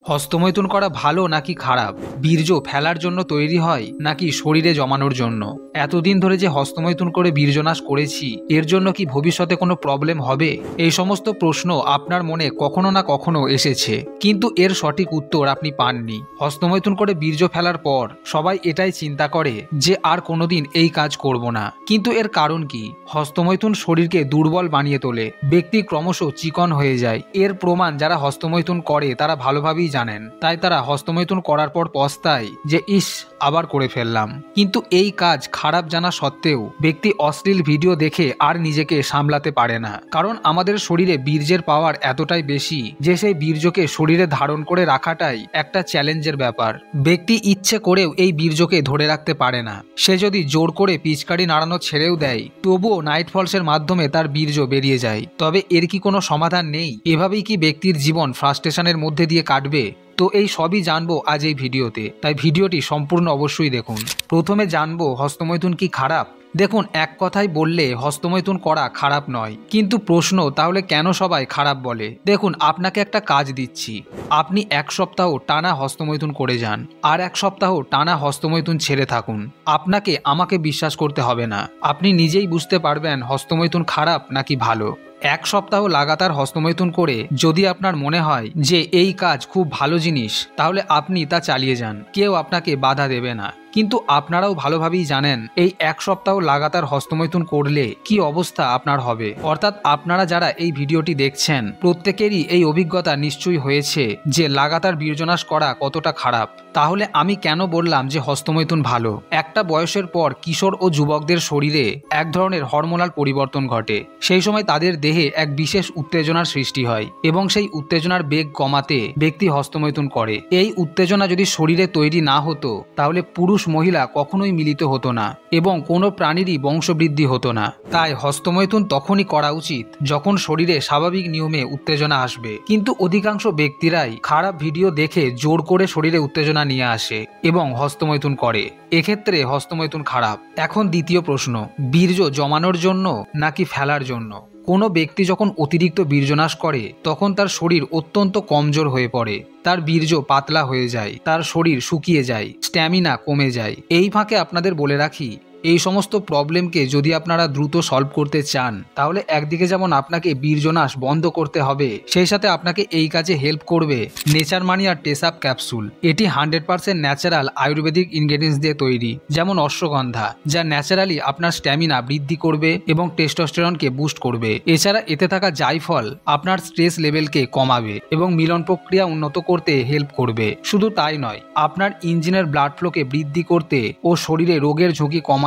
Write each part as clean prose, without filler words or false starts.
হস্তমৈথুন করা ভালো নাকি খারাপ? বীর্য ফেলার জন্য তৈরি হয় নাকি শরীরে জমানোর জন্য? এতদিন ধরে যে হস্তমৈথুন করে বীর্যনাশ করেছি এর জন্য কি ভবিষ্যতে কোনো প্রবলেম হবে? এই সমস্ত প্রশ্ন আপনার মনে কখনো না কখনো এসেছে, কিন্তু এর সঠিক উত্তর আপনি পাননি। হস্তমৈথুন করে বীর্য ফেলার পর সবাই এটাই চিন্তা করে যে আর কোনোদিন এই কাজ করব না, কিন্তু এর কারণ কি? হস্তমৈথুন শরীরকে দুর্বল বানিয়ে তোলে, ব্যক্তি ক্রমশ চিকন হয়ে যায়। এর প্রমাণ যারা হস্তমৈথুন করে তারা ভালোভাবেই জানেন, তাই তারা হস্তমৈথুন করার পর পস্তায় যে ইস আবার করে ফেললাম। কিন্তু এই কাজ খারাপ জানা সত্ত্বেও ব্যক্তি অশ্লীল ভিডিও দেখে আর নিজেকে সামলাতে পারে না, কারণ আমাদের শরীরে বীর্যের পাওয়ার এতটাই বেশি যে সেই বীর্যকে শরীরে ধারণ করে রাখাটাই একটা চ্যালেঞ্জের ব্যাপার। ব্যক্তি ইচ্ছে করেও এই বীর্যকে ধরে রাখতে পারে না। সে যদি জোর করে পিচকারি নাড়ানো ছেড়েও দেয় তবুও নাইট ফলসের মাধ্যমে তার বীর্য বেরিয়ে যায়। তবে এর কি কোনো সমাধান নেই? এভাবেই কি ব্যক্তির জীবন ফ্রাস্ট্রেশনের মধ্যে দিয়ে কাটবে? তো এই সবই জানবো আজ এই ভিডিওতে, তাই ভিডিওটি সম্পূর্ণ অবশ্যই দেখুন। প্রথমে জানবো হস্তমৈথুন কি খারাপ। দেখুন, এক কথায় বললে হস্তমৈথুন করা খারাপ নয়, কিন্তু প্রশ্ন তাহলে কেন সবাই খারাপ বলে? দেখুন, আপনাকে একটা কাজ দিচ্ছি, আপনি এক সপ্তাহ টানা হস্তমৈথুন করে যান, আর এক সপ্তাহ টানা হস্তমৈথুন ছেড়ে থাকুন। আপনাকে আমাকে বিশ্বাস করতে হবে না, আপনি নিজেই বুঝতে পারবেন হস্তমৈথুন খারাপ নাকি ভালো। এক সপ্তাহ লাগাতার হস্তমৈথুন করে যদি আপনার মনে হয় যে এই কাজ খুব ভালো জিনিস, তাহলে আপনি তা চালিয়ে যান, কেউ আপনাকে বাধা দেবে না। কিন্তু আপনারাও ভালোভাবেই জানেন এই এক সপ্তাহ লাগাতার হস্তমৈথুন করলে কি অবস্থা আপনার হবে। অর্থাৎ আপনারা যারা এই ভিডিওটি দেখছেন প্রত্যেকেরই এই অভিজ্ঞতা নিশ্চয়ই হয়েছে যে লাগাতার বীর্যনাশ করা কতটা খারাপ। তাহলে আমি কেন বললাম যে হস্তমৈথুন ভালো? একটা বয়সের পর কিশোর ও যুবকদের শরীরে এক ধরনের হরমোনাল পরিবর্তন ঘটে। সেই সময় তাদের দেহে এক বিশেষ উত্তেজনার সৃষ্টি হয় এবং সেই উত্তেজনার বেগ কমাতে ব্যক্তি হস্তমৈথুন করে। এই উত্তেজনা যদি শরীরে তৈরি না হতো তাহলে পুরুষ মহিলা কখনোই মিলিত হতো না এবং কোনো প্রাণীরই বংশবৃদ্ধি হতো না। তাই হস্তমৈথুন তখনই করা উচিত যখন শরীরে স্বাভাবিক নিয়মে উত্তেজনা আসবে। কিন্তু অধিকাংশ ব্যক্তিরাই খারাপ ভিডিও দেখে জোর করে শরীরে উত্তেজনা নিয়ে আসে এবং হস্তমৈথুন করে। এক্ষেত্রে হস্তমৈথুন খারাপ। এখন দ্বিতীয় প্রশ্ন, বীর্য জমানোর জন্য নাকি ফেলার জন্য? কোনো ব্যক্তি যখন অতিরিক্ত বীর্যনাশ করে তখন তার শরীর অত্যন্ত কমজোর হয়ে পড়ে, তার বীর্য পাতলা হয়ে যায়, তার শরীর শুকিয়ে যায়, স্ট্যামিনা কমে যায়। এই ফাঁকে আপনাদের বলে রাখি, এই সমস্ত প্রবলেমকে যদি আপনারা দ্রুত সলভ করতে চান তাহলে একদিকে যেমন আপনাকে বীর্যনাশ বন্ধ করতে হবে, সেই সাথে আপনাকে এই কাজে হেল্প করবে নেচার মানিয়ার টেসআপ ক্যাপসুল। এটি 100% ন্যাচারাল আয়ুর্বেদিক ইনগ্রেডিয়েন্টস দিয়ে তৈরি, যেমন অশ্বগন্ধা, যা ন্যাচারালি আপনার স্ট্যামিনা বৃদ্ধি করবে এবং টেস্টোস্টেরনকে বুস্ট করবে। এছাড়া এতে থাকা জাইফল আপনার স্ট্রেস লেভেলকে কমাবে এবং মিলন প্রক্রিয়া উন্নত করতে হেল্প করবে। শুধু তাই নয়, আপনার ইঞ্জিনের ব্লাড ফ্লোকে বৃদ্ধি করতে ও শরীরে রোগের ঝুঁকি কমাতে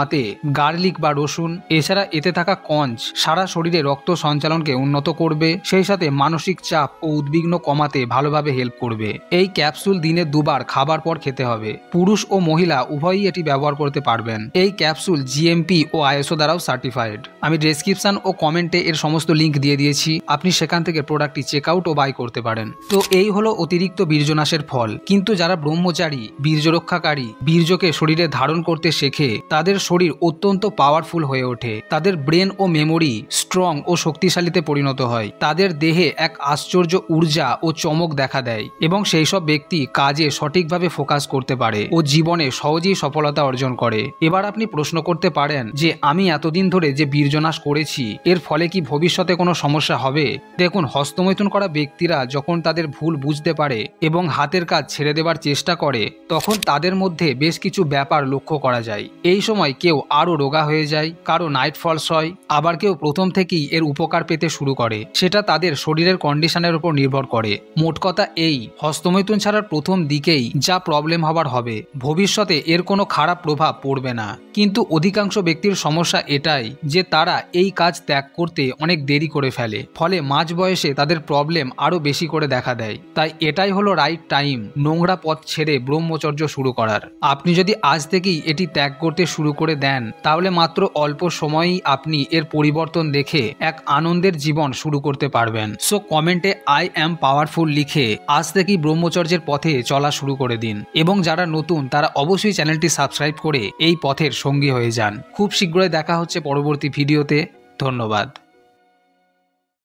গার্লিক বা রসুন, এছাড়া এতে থাকা কঞ্চ সারা শরীরে রক্ত সঞ্চালনকে উন্নত করবে, সেই সাথে মানসিক চাপ ও উদ্বিগ্ন কমাতে ভালোভাবে হেল্প করবে। এই ক্যাপসুল দিনে 2 বার খাবার পর খেতে হবে। পুরুষ ও মহিলা উভয়ই এটি ব্যবহার করতে পারবেন। এই ক্যাপসুল জিএমপি ও আইএসও দ্বারাও সার্টিফাইড। আমি ডেসক্রিপশন ও কমেন্টে এর সমস্ত লিঙ্ক দিয়ে দিয়েছি, আপনি সেখান থেকে প্রোডাক্টটি চেক আউট ও বাই করতে পারেন। তো এই হলো অতিরিক্ত বীর্যনাশের ফল। কিন্তু যারা ব্রহ্মচারী, বীর্য রক্ষাকারী, বীর্যকে শরীরে ধারণ করতে শেখে, তাদের শরীর অত্যন্ত পাওয়ারফুল হয়ে ওঠে, তাদের ব্রেন ও মেমোরি স্ট্রং ও শক্তিশালীতে পরিণত হয়, তাদের দেহে এক আশ্চর্য ঊর্জা ও চমক দেখা দেয় এবং সেই সব ব্যক্তি কাজে সঠিকভাবে ফোকাস করতে পারে ও জীবনে সহজেই সফলতা অর্জন করে। এবার আপনি প্রশ্ন করতে পারেন যে আমি এতদিন ধরে যে বীর্যনাশ করেছি এর ফলে কি ভবিষ্যতে কোনো সমস্যা হবে? দেখুন, হস্তমৈথুন করা ব্যক্তিরা যখন তাদের ভুল বুঝতে পারে এবং হাতের কাজ ছেড়ে দেবার চেষ্টা করে তখন তাদের মধ্যে বেশ কিছু ব্যাপার লক্ষ্য করা যায়। এই সময় কেউ আরো রোগা হয়ে যায়, কারো নাইট ফলস হয়, আবার কেউ প্রথম থেকেই এর উপকার পেতে শুরু করে। সেটা তাদের শরীরের কন্ডিশনের উপর নির্ভর করে। মোট কথা এই, হস্তমৈথুন ছাড়ার প্রথম দিকেই যা প্রবলেম হবার হবে, ভবিষ্যতে এর কোনো খারাপ প্রভাব পড়বে না। কিন্তু অধিকাংশ ব্যক্তির সমস্যা এটাই যে তারা এই কাজ ত্যাগ করতে অনেক দেরি করে ফেলে, ফলে মাঝ বয়সে তাদের প্রবলেম আরো বেশি করে দেখা দেয়। তাই এটাই হলো রাইট টাইম নোংরা পথ ছেড়ে ব্রহ্মচর্য শুরু করার। আপনি যদি আজ থেকেই এটি ত্যাগ করতে শুরু করে দেন তাহলে মাত্র অল্প সময়েই আপনি এর পরিবর্তন দেখে এক আনন্দের জীবন শুরু করতে পারবেন। সো কমেন্টে আই অ্যাম পাওয়ারফুল লিখে আজ থেকেই ব্রহ্মচর্যের পথে চলা শুরু করে দিন এবং যারা নতুন তারা অবশ্যই চ্যানেলটি সাবস্ক্রাইব করে এই পথের সঙ্গী হয়ে যান। খুব শীঘ্রই দেখা হচ্ছে পরবর্তী ভিডিওতে। ধন্যবাদ।